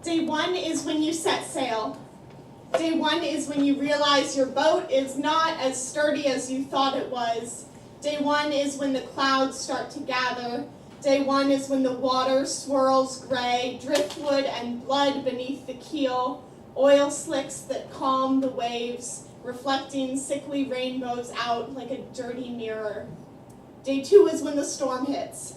Day 1 is when you set sail. Day 1 is when you realize your boat is not as sturdy as you thought it was. Day 1 is when the clouds start to gather. Day 1 is when the water swirls gray, driftwood and blood beneath the keel, oil slicks that calm the waves, reflecting sickly rainbows out like a dirty mirror. Day 2 is when the storm hits.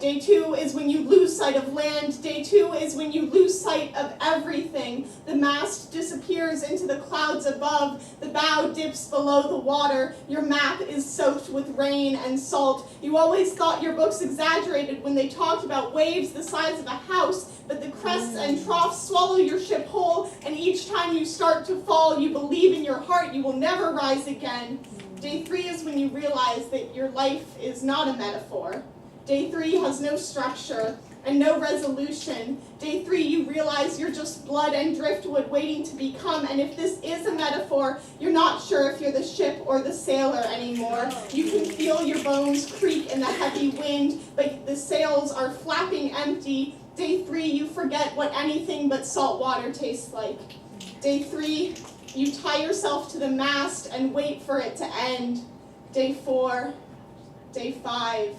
Day 2 is when you lose sight of land. Day 2 is when you lose sight of everything. The mast disappears into the clouds above. The bow dips below the water. Your map is soaked with rain and salt. You always thought your books exaggerated when they talked about waves the size of a house, but the crests and troughs swallow your ship whole, and each time you start to fall, you believe in your heart you will never rise again. Day 3 is when you realize that your life is not a metaphor. Day 3 has no structure and no resolution. Day 3, you realize you're just blood and driftwood waiting to become, and if this is a metaphor, you're not sure if you're the ship or the sailor anymore. You can feel your bones creak in the heavy wind, but the sails are flapping empty. Day 3, you forget what anything but salt water tastes like. Day 3, you tie yourself to the mast and wait for it to end. Day 4, Day 5,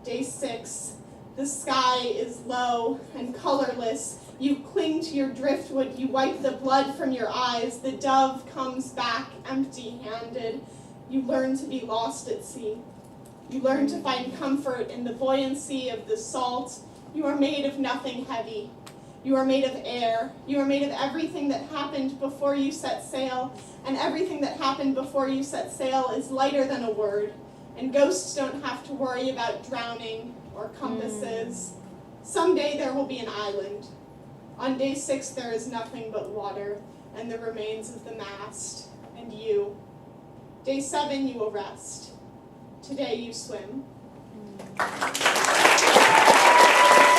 Day 6, the sky is low and colorless. You cling to your driftwood, you wipe the blood from your eyes. The dove comes back empty-handed. You learn to be lost at sea. You learn to find comfort in the buoyancy of the salt. You are made of nothing heavy. You are made of air. You are made of everything that happened before you set sail, and everything that happened before you set sail is lighter than a word. And ghosts don't have to worry about drowning or compasses. Someday there will be an island. On day 6 there is nothing but water and the remains of the mast and you. Day 7 you will rest. Today you swim.